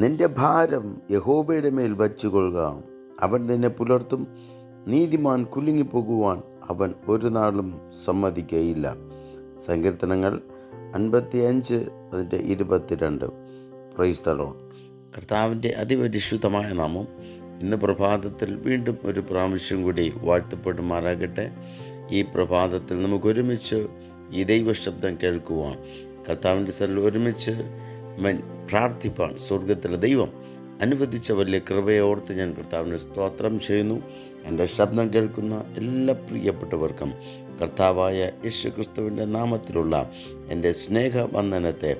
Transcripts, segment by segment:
നിന്റെ ഭാരം യഹോവയുടെ മേൽ വച്ചുകൊള്ളുക, അവൻ നിന്നെ പുലർത്തും. നീതിമാൻ കുലുങ്ങിപ്പോകുവാൻ അവൻ ഒരു നാളും സമ്മതിക്കുകയില്ല. സങ്കീർത്തനങ്ങൾ 55 അതിൻ്റെ 22. Praise the Lord. കർത്താവിൻ്റെ അതിപരിശുദ്ധമായ നാമം ഇന്ന് പ്രഭാതത്തിൽ വീണ്ടും ഒരു പ്രാവശ്യം കൂടി വാഴ്ത്തപ്പെടുമാറാകട്ടെ. ഈ പ്രഭാതത്തിൽ നമുക്കൊരുമിച്ച് ഈ ദൈവശബ്ദം കേൾക്കുവാൻ, കർത്താവിൻ്റെ സ്ഥലം ഒരുമിച്ച് പ്രാർത്ഥിപ്പാൻ സ്വർഗത്തിലെ ദൈവം അനുവദിച്ച വലിയ കൃപയോർത്ത് ഞാൻ കർത്താവിനെ സ്തോത്രം ചെയ്യുന്നു. എൻ്റെ ശബ്ദം കേൾക്കുന്ന എല്ലാ പ്രിയപ്പെട്ടവർക്കും കർത്താവായ യേശു ക്രിസ്തുവിൻ്റെ നാമത്തിലുള്ള എൻ്റെ സ്നേഹവന്ദനത്തെ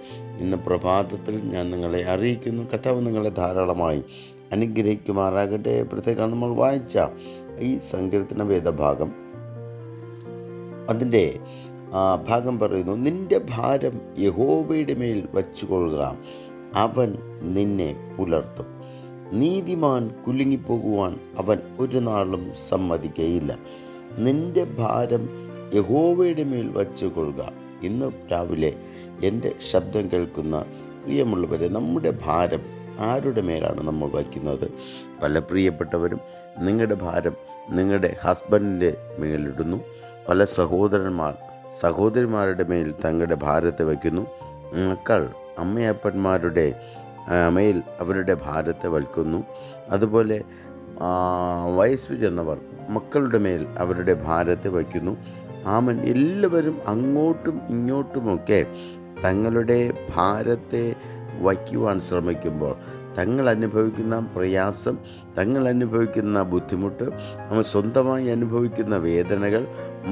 ഇന്ന് പ്രഭാതത്തിൽ ഞാൻ നിങ്ങളെ അറിയിക്കുന്നു. കർത്താവ് നിങ്ങളെ ധാരാളമായി അനുഗ്രഹിക്കുമാറാകട്ടെ. പ്രത്യേകം നമ്മൾ വായിച്ച ഈ സങ്കീർത്തന വേദഭാഗം, അതിൻ്റെ ഭാഗം പറയുന്നു, നിന്റെ ഭാരം യഹോവയുടെ മേൽ വച്ചുകൊള്ളുക, അവൻ നിന്നെ പുലർത്തും. നീതിമാൻ കുലുങ്ങിപ്പോകുവാൻ അവൻ ഒരു നാളും സമ്മതിക്കുകയില്ല. നിന്റെ ഭാരം യഹോവയുടെ മേൽ വച്ചുകൊള്ളുക. ഇന്ന് രാവിലെ എൻ്റെ ശബ്ദം കേൾക്കുന്ന പ്രിയമുള്ളവരെ, നമ്മുടെ ഭാരം ആരുടെ മേലാണ് നമ്മൾ വയ്ക്കുന്നത്? പല പ്രിയപ്പെട്ടവരും നിങ്ങളുടെ ഭാരം നിങ്ങളുടെ ഹസ്ബൻഡിൻ്റെ മേലിടുന്നു. പല സഹോദരിമാരുടെ മേൽ തങ്ങളുടെ ഭാരത്തെ വയ്ക്കുന്നു. മക്കൾ അമ്മയപ്പന്മാരുടെ മേൽ അവരുടെ ഭാരത്തെ വയ്ക്കുന്നു. അതുപോലെ വയസ്സു ചെന്നവർ മക്കളുടെ മേൽ അവരുടെ ഭാരത്തെ വയ്ക്കുന്നു. ആമൻ. എല്ലാവരും അങ്ങോട്ടും ഇങ്ങോട്ടുമൊക്കെ തങ്ങളുടെ ഭാരത്തെ വയ്ക്കുവാൻ ശ്രമിക്കുമ്പോൾ തങ്ങൾ അനുഭവിക്കുന്ന പ്രയാസം, തങ്ങൾ അനുഭവിക്കുന്ന ബുദ്ധിമുട്ട്, നമ്മൾ സ്വന്തമായി അനുഭവിക്കുന്ന വേദനകൾ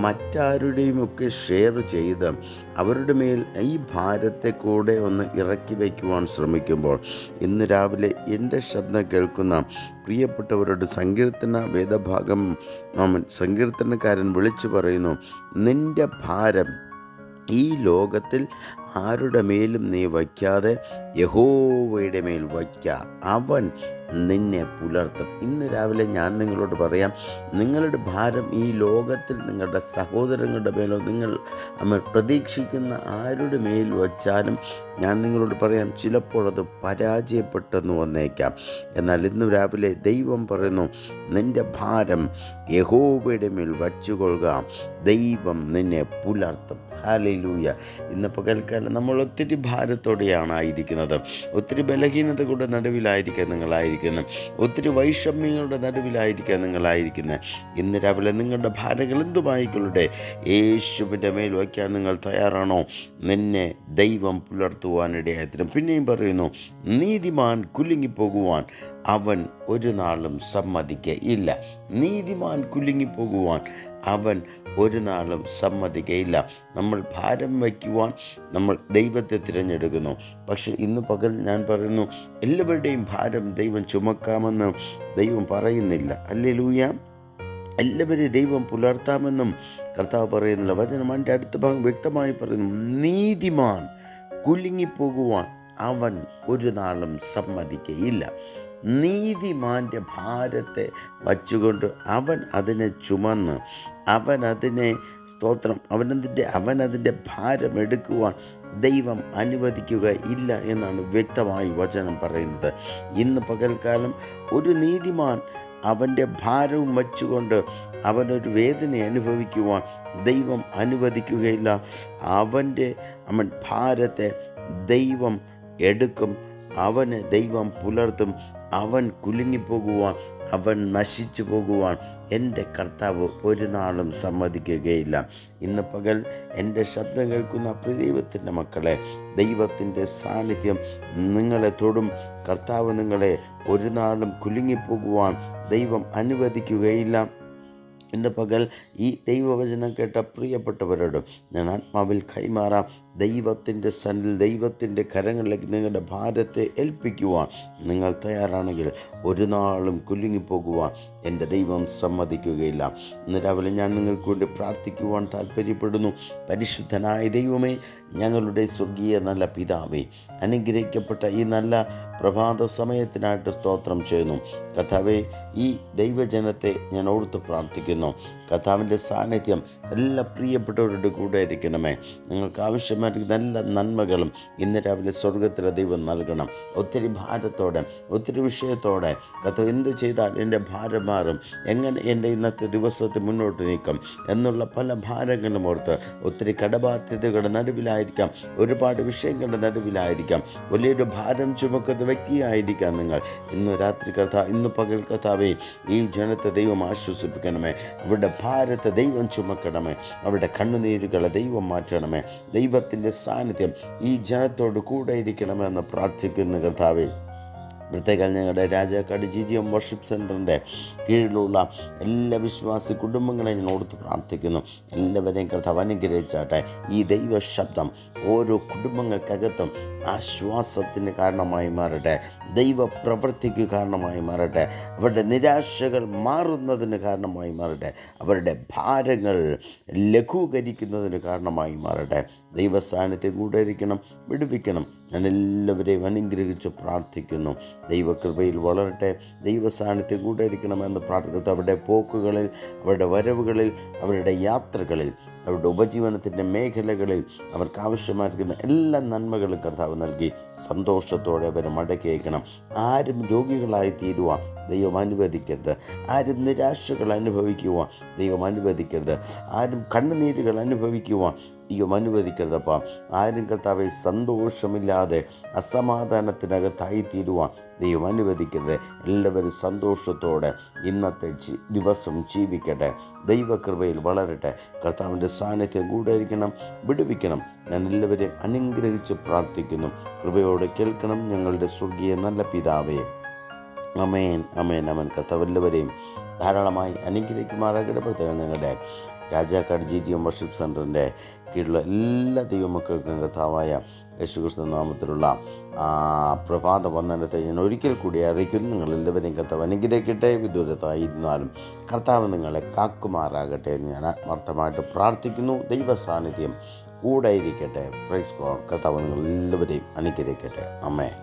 മറ്റാരുടെയുമൊക്കെ ഷെയർ ചെയ്ത് അവരുടെ മേൽ ഈ ഭാരത്തെ കൂടെ ഒന്ന് ഇറക്കി വയ്ക്കുവാൻ ശ്രമിക്കുമ്പോൾ, ഇന്ന് രാവിലെ എൻ്റെ ശബ്ദം കേൾക്കുന്ന പ്രിയപ്പെട്ടവരുടെ സങ്കീർത്തന വേദഭാഗം സങ്കീർത്തനക്കാരൻ വിളിച്ചു പറയുന്നു, നിൻ്റെ ഭാരം ഈ ലോകത്തിൽ ആരുടെ മേലും നീ വയ്ക്കാതെ യഹോവയുടെ മേൽ വയ്ക്ക, അവൻ നിന്നെ പുലർത്തും. ഇന്ന് രാവിലെ ഞാൻ നിങ്ങളോട് പറയാം, നിങ്ങളുടെ ഭാരം ഈ ലോകത്തിൽ നിങ്ങളുടെ സഹോദരങ്ങളുടെ മേലോ നിങ്ങൾ പ്രതീക്ഷിക്കുന്ന ആരുടെ മേൽ വച്ചാലും ഞാൻ നിങ്ങളോട് പറയാം, ചിലപ്പോൾ അത് പരാജയപ്പെട്ടെന്ന് വന്നേക്കാം. എന്നാൽ ഇന്ന് രാവിലെ ദൈവം പറയുന്നു, നിൻ്റെ ഭാരം യഹോവയുടെ മേൽ വച്ചുകൊള്ളുക, ദൈവം നിന്നെ പുലർത്തും. ഹല്ലേലൂയ. ഇന്ന് പകൽക്കാലം നമ്മൾ ഒത്തിരി ഭാരത്തോടെയാണ് ആയിരിക്കുന്നത്. ഒത്തിരി ബലഹീനതകളുടെ നടുവിലായിരിക്കാം നിങ്ങളായിരിക്കുന്നത്. ഒത്തിരി വൈഷമ്യങ്ങളുടെ നടുവിലായിരിക്കാം നിങ്ങളായിരിക്കുന്നത്. ഇന്ന് രാവിലെ നിങ്ങളുടെ ഭാരങ്ങൾ എന്തുമായിക്കൊള്ളട്ടെ, യേശുവിൻ്റെ മേൽ വയ്ക്കാൻ നിങ്ങൾ തയ്യാറാണോ? നിന്നെ ദൈവം പുലർത്തുവാനിടയായി. പിന്നെയും പറയുന്നു, നീതിമാൻ കുലുങ്ങിപ്പോകുവാൻ അവൻ ഒരു നാളും സമ്മതിക്കയില്ല. നീതിമാൻ കുലുങ്ങിപ്പോകുവാൻ അവൻ ഒരു നാളും സമ്മതിക്കയില്ല. നമ്മൾ ഭാരം വയ്ക്കുവാൻ നമ്മൾ ദൈവത്തെ തിരഞ്ഞെടുക്കുന്നു. പക്ഷെ ഇന്ന് പകൽ ഞാൻ പറയുന്നു, എല്ലാവരുടെയും ഭാരം ദൈവം ചുമക്കാമെന്ന് ദൈവം പറയുന്നില്ല. ഹല്ലേലൂയ. എല്ലാവരെയും ദൈവം പുലർത്താമെന്നും കർത്താവ് പറയുന്നില്ല. വചനം അതിൻ്റെ അടുത്ത ഭാഗം വ്യക്തമായി പറയുന്നു, നീതിമാൻ കുലുങ്ങിപ്പോകുവാൻ അവൻ ഒരു നാളും സമ്മതിക്കയില്ല. നീതിമാൻ്റെ ഭാരത്തെ വച്ചുകൊണ്ട് അവൻ അതിനെ ചുമന്ന് അവനതിനെ അവനതിൻ്റെ ഭാരം എടുക്കുവാൻ ദൈവം അനുവദിക്കുക ഇല്ല എന്നാണ് വ്യക്തമായി വചനം പറയുന്നത്. ഇന്ന് പകൽക്കാലം ഒരു നീതിമാൻ അവൻ്റെ ഭാരവും വച്ചുകൊണ്ട് അവനൊരു വേദന അനുഭവിക്കുവാൻ ദൈവം അനുവദിക്കുകയില്ല. അവൻ ഭാരത്തെ ദൈവം എടുക്കും, അവന് ദൈവം പുലർത്തും. അവൻ കുലുങ്ങിപ്പോകുവാൻ, അവൻ നശിച്ചു പോകുവാൻ എൻ്റെ കർത്താവ് ഒരു നാളും സമ്മതിക്കുകയില്ല. ഇന്ന് പകൽ എൻ്റെ ശബ്ദം കേൾക്കുന്ന ദൈവത്തിൻ്റെ മക്കളെ, ദൈവത്തിൻ്റെ സാന്നിധ്യം നിങ്ങളെ തൊടും. കർത്താവ് നിങ്ങളെ ഒരു നാളും കുലുങ്ങിപ്പോകുവാൻ ദൈവം അനുവദിക്കുകയില്ല. ഇന്ന് പകൽ ഈ ദൈവവചനം കേട്ട പ്രിയപ്പെട്ടവരോടും ഞാൻ ആത്മാവിൽ കൈമാറാം. ദൈവത്തിൻ്റെ സന്നിധിയിൽ, ദൈവത്തിൻ്റെ കരങ്ങളിലേക്ക് നിങ്ങളുടെ ഭാരത്തെ ഏൽപ്പിക്കുവാൻ നിങ്ങൾ തയ്യാറാണെങ്കിൽ ഒരു നാളും കുലുങ്ങിപ്പോകുവാൻ എൻ്റെ ദൈവം സമ്മതിക്കുകയില്ല. ഇന്ന് രാവിലെ ഞാൻ നിങ്ങൾക്ക് വേണ്ടി പ്രാർത്ഥിക്കുവാൻ താല്പര്യപ്പെടുന്നു. പരിശുദ്ധനായ ദൈവമേ, ഞങ്ങളുടെ സ്വർഗീയ നല്ല പിതാവേ, അനുഗ്രഹിക്കപ്പെട്ട ഈ നല്ല പ്രഭാത സമയത്തിനായിട്ട് സ്തോത്രം ചെയ്യുന്നു. കർത്താവേ, ഈ ദൈവജനത്തെ ഞാൻ ഓർത്ത് പ്രാർത്ഥിക്കുന്നു. കർത്താവിൻ്റെ സാന്നിധ്യം എല്ലാ പ്രിയപ്പെട്ടവരുടെ കൂടെ ഇരിക്കണമേ. നിങ്ങൾക്ക് ആവശ്യമായിരിക്കുന്ന എല്ലാ നന്മകളും ഇന്ന് രാവിലെ സ്വർഗത്തിലെ ദൈവം നൽകണം. ഒത്തിരി ഭാരത്തോടെ, ഒത്തിരി വിഷയത്തോടെ കർത്താവ് എന്ത് ചെയ്താൽ എൻ്റെ ഭാരം മാറും, എങ്ങനെ എൻ്റെ ഇന്നത്തെ ദിവസത്തെ മുന്നോട്ട് നീക്കും എന്നുള്ള പല ഭാരങ്ങളും ഓർത്ത്, ഒത്തിരി കടബാധ്യതകളുടെ നടുവിലായിരിക്കാം, ഒരുപാട് വിഷയങ്ങളുടെ നടുവിലായിരിക്കാം, വലിയൊരു ഭാരം ചുമക്കുന്ന വ്യക്തിയായിരിക്കാം നിങ്ങൾ. ഇന്ന് രാത്രി ഇന്ന് പകൽ കർത്താവേ, ഈ ജനത്തെ ദൈവം ആശ്വസിപ്പിക്കണമേ. അവരുടെ ഭാരത്തെ ദൈവം ചുമക്കണമേ. അവരുടെ കണ്ണുനീരുകളെ ദൈവം മാറ്റണമേ. ദൈവത്തിൻ്റെ സാന്നിധ്യം ഈ ജനത്തോട് കൂടെ ഇരിക്കണമെന്ന് പ്രാർത്ഥിക്കുന്നു കർത്താവേ. പ്രത്യേകം ഞങ്ങളുടെ രാജാക്കാട് GGM വർഷിപ്പ് സെൻറ്ററിൻ്റെ കീഴിലുള്ള എല്ലാ വിശ്വാസി കുടുംബങ്ങളെയും ഞാൻ ഓർത്ത് പ്രാർത്ഥിക്കുന്നു. എല്ലാവരെയും കർത്താവ് അനുഗ്രഹിച്ചാട്ടെ. ഈ ദൈവ ശബ്ദം ഓരോ കുടുംബങ്ങൾക്കകത്തും ആശ്വാസത്തിന് കാരണമായി മാറട്ടെ, ദൈവ പ്രവൃത്തിക്ക് കാരണമായി മാറട്ടെ, അവരുടെ നിരാശകൾ മാറുന്നതിന് കാരണമായി മാറട്ടെ, അവരുടെ ഭാരങ്ങൾ ലഘൂകരിക്കുന്നതിന് കാരണമായി മാറട്ടെ. ദൈവ സാന്നിധ്യം കൂടെ ഇരിക്കണം, വിടുവിക്കണം. ഞാൻ എല്ലാവരെയും അനുഗ്രഹിച്ച് പ്രാർത്ഥിക്കുന്നു. ദൈവകൃപയിൽ വളരട്ടെ, ദൈവ സാന്നിധ്യം കൂടെ ഇരിക്കണമെന്ന് പ്രാർത്ഥിക്കുന്നു. അവരുടെ പോക്കുകളിൽ, അവരുടെ വരവുകളിൽ, അവരുടെ യാത്രകളിൽ, അവരുടെ ഉപജീവനത്തിൻ്റെ മേഖലകളിൽ അവർക്ക് ആവശ്യമായിരിക്കുന്ന എല്ലാ നന്മകളും കർത്താവ് നൽകി സന്തോഷത്തോടെ അവർ മടക്കി അയക്കണം. ആരും രോഗികളായി തീരുവാൻ ദൈവം അനുവദിക്കരുത്. ആരും നിരാശകൾ അനുഭവിക്കുവാൻ ദൈവം അനുവദിക്കരുത്. ആരും കണ്ണുനീരുകൾ അനുഭവിക്കുവാൻ ദൈവം അനുവദിക്കരുതപ്പാ. ആരും കർത്താവെ സന്തോഷമില്ലാതെ അസമാധാനത്തിനകത്തായി തീരുവാൻ ദൈവം അനുവദിക്കരുത്. എല്ലാവരും സന്തോഷത്തോടെ ഇന്നത്തെ ദിവസം ജീവിക്കട്ടെ. ദൈവകൃപയിൽ വളരട്ടെ. കർത്താവിൻ്റെ സാന്നിധ്യം കൂടെ ഇരിക്കണം, വിടുവിക്കണം. ഞാൻ എല്ലാവരെയും അനുഗ്രഹിച്ച് പ്രാർത്ഥിക്കുന്നു. കൃപയോടെ കേൾക്കണം ഞങ്ങളുടെ സ്വർഗീയ നല്ല പിതാവേ. അമേൻ, അമേൻ, അമേൻ. കർത്താവ് എല്ലാവരെയും ധാരാളമായി അനുഗ്രഹിക്കുമാറാകട്ടെ. പ്രത്യേകം ഞങ്ങളുടെ രാജാക്കാട് GGM വർഷിപ്പ് സെൻറ്ററിൻ്റെ കീഴിലുള്ള എല്ലാ ദൈവമക്കൾക്കും കർത്താവായ യേശുക്രിസ്തു നാമത്തിലുള്ള പ്രഭാത വന്ദനത്തെ ഞാൻ ഒരിക്കൽ കൂടി അറിയിക്കുന്നു. നിങ്ങളെല്ലാവരെയും കർത്താവ് അനുഗ്രഹിക്കട്ടെ. വിദൂരത്തായിരുന്നാലും കർത്താവ് നിങ്ങളെ കാക്കുമാറാകട്ടെ എന്ന് ഞാൻ ആത്മാർത്ഥമായിട്ട് പ്രാർത്ഥിക്കുന്നു. ദൈവ സാന്നിധ്യം കൂടെ ഇരിക്കട്ടെ. Praise God. കർത്താവ് നിങ്ങളെല്ലാവരെയും അനുഗ്രഹിക്കട്ടെ. ആമേൻ.